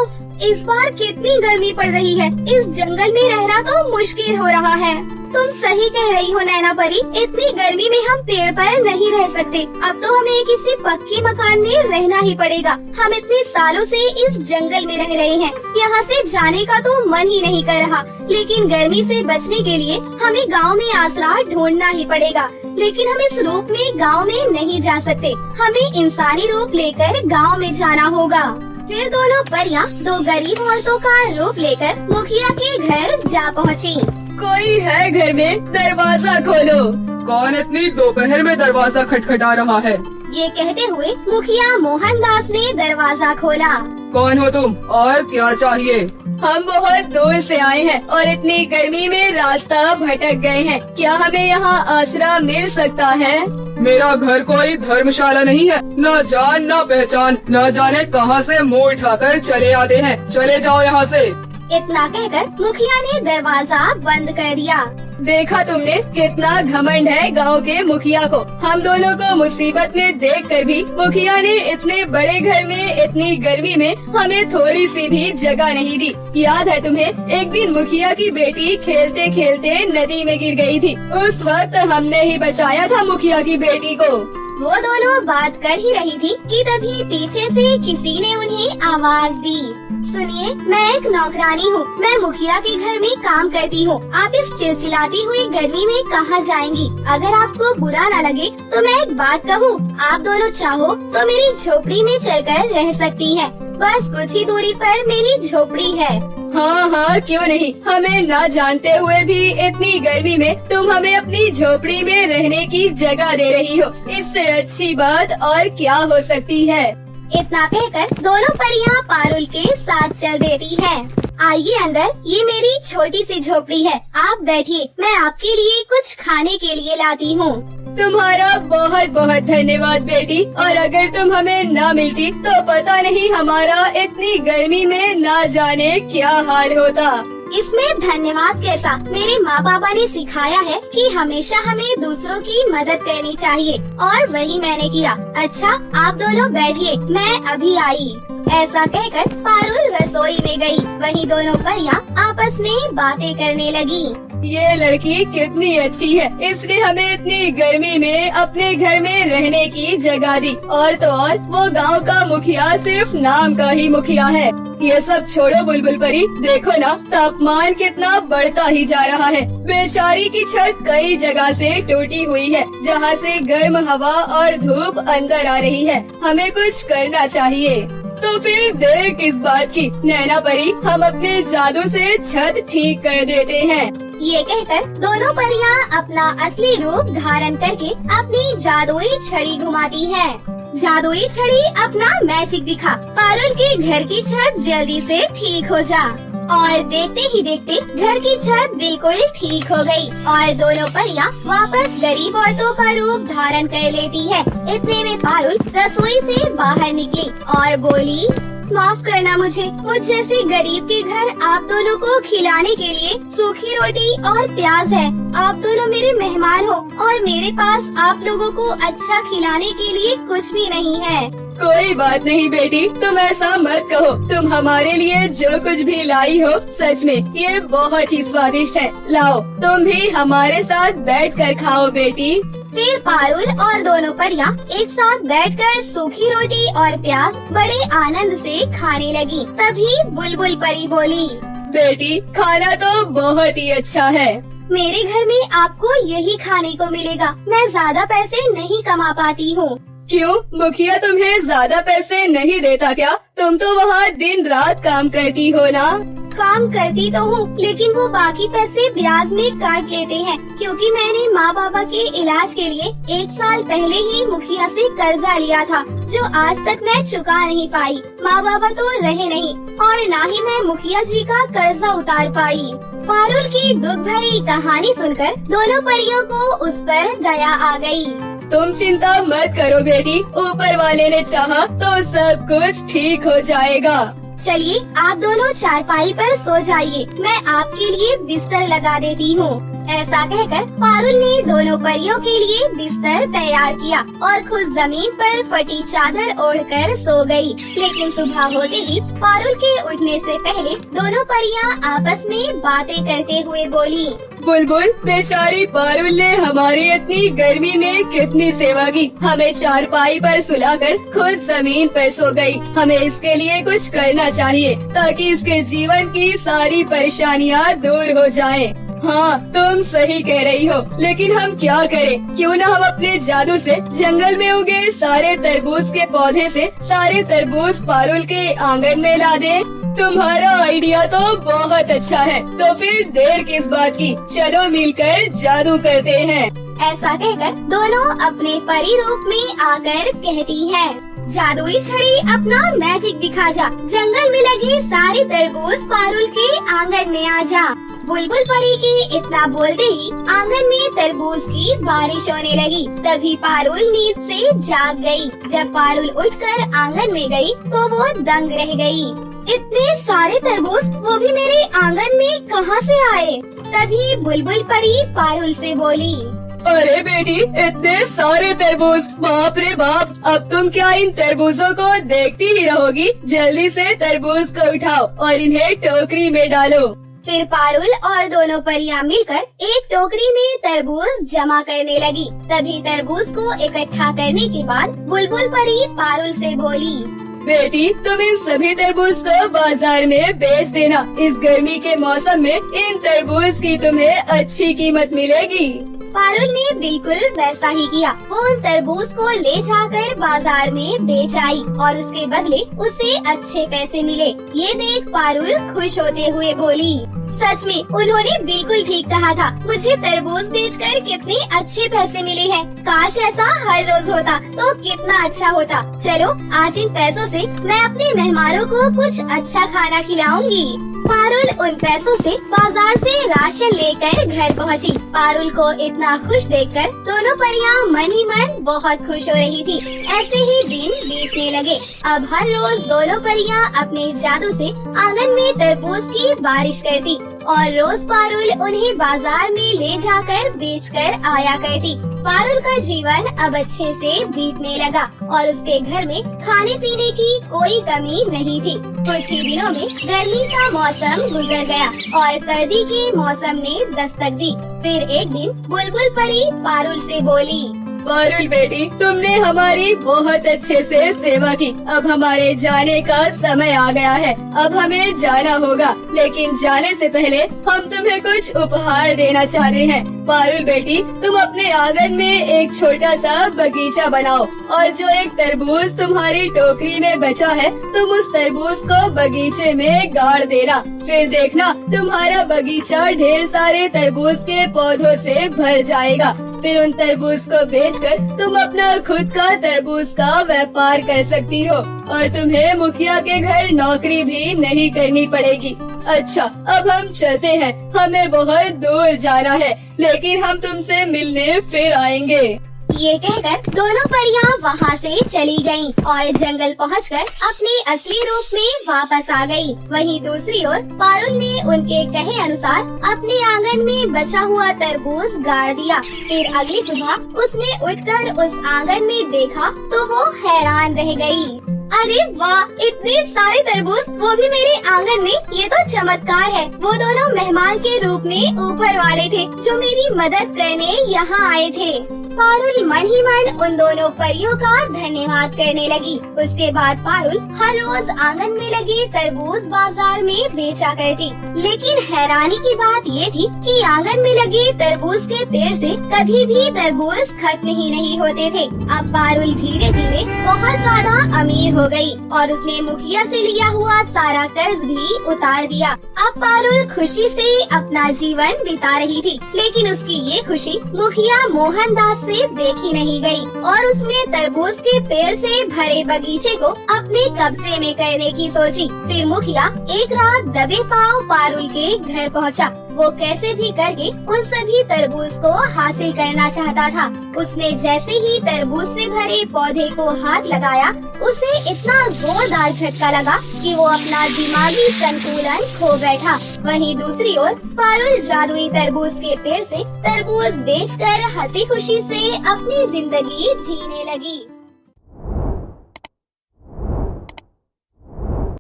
उफ, इस बार कितनी गर्मी पड़ रही है। इस जंगल में रहना तो मुश्किल हो रहा है। तुम सही कह रही हो नैना परी, इतनी गर्मी में हम पेड़ पर नहीं रह सकते। अब तो हमें किसी पक्के मकान में रहना ही पड़ेगा। हम इतने सालों से इस जंगल में रह रहे हैं, यहाँ से जाने का तो मन ही नहीं कर रहा। लेकिन गर्मी से बचने के लिए हमें गांव में आसरा ढूंढना ही पड़ेगा। लेकिन हम इस रूप में गांव में नहीं जा सकते, हमें इंसानी रूप लेकर गांव में जाना होगा। फिर दोनों परियां दो गरीब औरतों का रूप लेकर मुखिया के घर जा पहुँची। कोई है घर में? दरवाजा खोलो। कौन इतनी दोपहर में दरवाजा खटखटा रहा है? ये कहते हुए मुखिया मोहनदास ने दरवाजा खोला। कौन हो तुम और क्या चाहिए? हम बहुत दूर से आए हैं और इतनी गर्मी में रास्ता भटक गए हैं। क्या हमें यहाँ आसरा मिल सकता है? मेरा घर कोई धर्मशाला नहीं है, न जान न पहचान, न जाने कहां से मुंह उठाकर चले आते हैं। चले जाओ यहाँ से। इतना कहकर मुखिया ने दरवाजा बंद कर दिया। देखा तुमने कितना घमंड है गांव के मुखिया को। हम दोनों को मुसीबत में देखकर भी मुखिया ने इतने बड़े घर में इतनी गर्मी में हमें थोड़ी सी भी जगह नहीं दी। याद है तुम्हें, एक दिन मुखिया की बेटी खेलते खेलते नदी में गिर गई थी। उस वक्त हमने ही बचाया था मुखिया की बेटी को। वो दोनों बात कर ही रही थी कि तभी पीछे से किसी ने उन्हें आवाज दी। सुनिए, मैं एक नौकरानी हूँ, मैं मुखिया के घर में काम करती हूँ। आप इस चिलचिलाती हुई गर्मी में कहाँ जाएंगी? अगर आपको बुरा न लगे तो मैं एक बात कहूँ, आप दोनों चाहो तो मेरी झोपड़ी में चलकर रह सकती हैं। बस कुछ ही दूरी पर मेरी झोपड़ी है। हाँ हाँ, क्यों नहीं। हमें न जानते हुए भी इतनी गर्मी में तुम हमें अपनी झोपड़ी में रहने की जगह दे रही हो। इससे अच्छी बात और क्या हो सकती है? इतना कहकर दोनों परियां पारुल के साथ चल देती हैं। आइए अंदर, ये मेरी छोटी सी झोपड़ी है। आप बैठिए, मैं आपके लिए कुछ खाने के लिए लाती हूँ। तुम्हारा बहुत बहुत धन्यवाद बेटी। और अगर तुम हमें न मिलती तो पता नहीं हमारा इतनी गर्मी में न जाने क्या हाल होता। इसमें धन्यवाद कैसा? मेरे माँ बाबा ने सिखाया है कि हमेशा हमें दूसरों की मदद करनी चाहिए और वही मैंने किया। अच्छा, आप दोनों बैठिए, मैं अभी आई। ऐसा कहकर पारुल रसोई में गई। वहीं दोनों परियां आपस में बातें करने लगी। ये लड़की कितनी अच्छी है, इसने हमें इतनी गर्मी में अपने घर में रहने की जगह दी। और तो और वो गांव का मुखिया सिर्फ नाम का ही मुखिया है। ये सब छोड़ो बुलबुल परी, देखो ना तापमान कितना बढ़ता ही जा रहा है। बेचारी की छत कई जगह से टूटी हुई है, जहाँ से गर्म हवा और धूप अंदर आ रही है। हमें कुछ करना चाहिए। तो फिर देर किस बात की? नैना परी, हम अपने जादू से छत ठीक कर देते हैं। ये कहकर दोनों परियां अपना असली रूप धारण करके अपनी जादुई छड़ी घुमाती हैं। जादुई छड़ी अपना मैजिक दिखा। पारुल के घर की छत जल्दी से ठीक हो जा। और देखते ही देखते घर की छत बिल्कुल ठीक हो गई और दोनों परियां वापस गरीब औरतों का रूप धारण कर लेती है। इतने में पारुल रसोई से बाहर निकली और बोली, माफ करना मुझ जैसे गरीब के घर आप दोनों को खिलाने के लिए सूखी रोटी और प्याज है। आप दोनों मेरे मेहमान हो और मेरे पास आप लोगों को अच्छा खिलाने के लिए कुछ भी नहीं है। कोई बात नहीं बेटी, तुम ऐसा मत कहो। तुम हमारे लिए जो कुछ भी लाई हो, सच में ये बहुत ही स्वादिष्ट है। लाओ, तुम भी हमारे साथ बैठकर खाओ बेटी। फिर पारुल और दोनों परियां एक साथ बैठकर सूखी रोटी और प्याज बड़े आनंद से खाने लगी। तभी बुलबुल परी बोली, बेटी खाना तो बहुत ही अच्छा है। मेरे घर में आपको यही खाने को मिलेगा। मैं ज्यादा पैसे नहीं कमा पाती हूँ। क्यों, मुखिया तुम्हें ज्यादा पैसे नहीं देता क्या? तुम तो वहाँ दिन रात काम करती हो ना। काम करती तो हूँ, लेकिन वो बाकी पैसे ब्याज में काट लेते हैं, क्योंकि मैंने माँ बाबा के इलाज के लिए 1 साल पहले ही मुखिया से कर्जा लिया था, जो आज तक मैं चुका नहीं पाई। माँ बाबा तो रहे नहीं और न ही मैं मुखिया जी का कर्जा उतार पाई। पारुल की दुख भरी कहानी सुनकर दोनों परियों को उस पर दया आ गई। तुम चिंता मत करो बेटी, ऊपर वाले ने चाहा तो सब कुछ ठीक हो जाएगा। चलिए, आप दोनों चारपाई पर सो जाइए, मैं आपके लिए बिस्तर लगा देती हूँ। ऐसा कहकर पारुल ने दोनों परियों के लिए बिस्तर तैयार किया और खुद जमीन पर फटी चादर ओढ़कर सो गई। लेकिन सुबह होते ही पारुल के उठने से पहले दोनों परियां आपस में बातें करते हुए बोली। बुलबुल, बेचारी पारुल ने हमारी इतनी गर्मी में कितनी सेवा की। हमें चारपाई पर सुलाकर खुद जमीन पर सो गई। हमें इसके लिए कुछ करना चाहिए ताकि इसके जीवन की सारी परेशानियां दूर हो जाएं। हाँ, तुम सही कह रही हो, लेकिन हम क्या करें? क्यों न हम अपने जादू से जंगल में उगे सारे तरबूज के पौधे से सारे तरबूज पारुल के आंगन में ला दें। तुम्हारा आइडिया तो बहुत अच्छा है, तो फिर देर किस बात की? चलो मिलकर जादू करते हैं। ऐसा कहकर दोनों अपने परी रूप में आकर कहती है, जादुई छड़ी अपना मैजिक दिखा जा, जंगल में लगे सारे तरबूज पारुल के आंगन में आ जा। बुलबुल परी के इतना बोलते ही आंगन में तरबूज की बारिश होने लगी। तभी पारुल नींद से जाग गई। जब पारुल उठकर आंगन में गई तो वो दंग रह गई। इतने सारे तरबूज, वो भी मेरे आंगन में कहाँ से आए? तभी बुलबुल परी पारुल से बोली, अरे बेटी, इतने सारे तरबूज, बाप रे बाप! अब तुम क्या इन तरबूजों को देखती ही रहोगी? जल्दी से तरबूज को उठाओ और इन्हें टोकरी में डालो। फिर पारुल और दोनों परियां मिलकर एक टोकरी में तरबूज जमा करने लगी। तभी तरबूज को इकट्ठा करने के बाद बुलबुल परी पारुल से बोली, बेटी, तुम इन सभी तरबूज को बाजार में बेच देना। इस गर्मी के मौसम में इन तरबूज की तुम्हें अच्छी कीमत मिलेगी। पारुल ने बिल्कुल वैसा ही किया। वो उन तरबूज को ले जाकर बाजार में बेच आई और उसके बदले उसे अच्छे पैसे मिले। ये देख पारुल खुश होते हुए बोली, सच में उन्होंने बिल्कुल ठीक कहा था। मुझे तरबूज बेचकर कितने अच्छे पैसे मिले हैं। काश ऐसा हर रोज होता तो कितना अच्छा होता। चलो, आज इन पैसों से मैं अपने मेहमानों को कुछ अच्छा खाना खिलाऊंगी। पारुल उन पैसों से बाजार से राशन लेकर घर पहुंची। पारुल को इतना खुश देखकर दोनों परियां मन ही मन बहुत खुश हो रही थी। ऐसे ही दिन बीतने लगे। अब हर रोज दोनों परियां अपने जादू से आंगन में तरबूज की बारिश करती और रोज पारुल उन्हें बाजार में ले जाकर बेचकर आया करती। पारुल का जीवन अब अच्छे से बीतने लगा और उसके घर में खाने पीने की कोई कमी नहीं थी। कुछ ही दिनों में गर्मी का मौसम गुजर गया और सर्दी के मौसम ने दस्तक दी। फिर एक दिन बुलबुल परी पारुल से बोली, पारुल बेटी, तुमने हमारी बहुत अच्छे से सेवा की। अब हमारे जाने का समय आ गया है। अब हमें जाना होगा, लेकिन जाने से पहले हम तुम्हें कुछ उपहार देना चाहते हैं। पारुल बेटी, तुम अपने आंगन में एक छोटा सा बगीचा बनाओ और जो एक तरबूज तुम्हारी टोकरी में बचा है, तुम उस तरबूज को बगीचे में गाड़ देना। फिर देखना, तुम्हारा बगीचा ढेर सारे तरबूज के पौधों से भर जाएगा। फिर उन तरबूज को बेचकर तुम अपना खुद का तरबूज का व्यापार कर सकती हो और तुम्हें मुखिया के घर नौकरी भी नहीं करनी पड़ेगी। अच्छा, अब हम चलते हैं, हमें बहुत दूर जाना है, लेकिन हम तुमसे मिलने फिर आएंगे। ये कहकर दोनों परियां वहाँ से चली गयीं और जंगल पहुंचकर अपने असली रूप में वापस आ गयी। वहीं दूसरी ओर पारुल ने उनके कहे अनुसार अपने आंगन में बचा हुआ तरबूज गाड़ दिया। फिर अगली सुबह उसने उठकर उस आंगन में देखा तो वो हैरान रह गयी। अरे वाह, इतने सारे तरबूज, वो भी मेरे आंगन में! ये तो चमत्कार है। वो दोनों मेहमान के रूप में ऊपर वाले थे जो मेरी मदद करने यहाँ आए थे। पारुल मन ही मन उन दोनों परियों का धन्यवाद करने लगी। उसके बाद पारुल हर रोज आंगन में लगे तरबूज बाजार में बेचा करती। लेकिन हैरानी की बात ये थी कि आंगन में लगे तरबूज के पेड़ से कभी भी तरबूज खत्म ही नहीं होते थे। अब पारुल धीरे धीरे बहुत ज्यादा अमीर हो गई और उसने मुखिया से लिया हुआ सारा कर्ज भी उतार दिया। अब पारुल खुशी से अपना जीवन बिता रही थी, लेकिन उसकी ये खुशी मुखिया मोहनदास से देखी नहीं गई और उसने तरबूज के पेड़ से भरे बगीचे को अपने कब्जे में करने की सोची। फिर मुखिया एक रात दबे पांव पारुल के घर पहुंचा। वो कैसे भी करके उन सभी तरबूज को हासिल करना चाहता था। उसने जैसे ही तरबूज से भरे पौधे को हाथ लगाया, उसे इतना जोरदार झटका लगा कि वो अपना दिमागी संतुलन खो बैठा। वहीं दूसरी ओर पारुल जादुई तरबूज के पेड़ से तरबूज बेचकर हंसी खुशी से अपनी जिंदगी जीने लगी।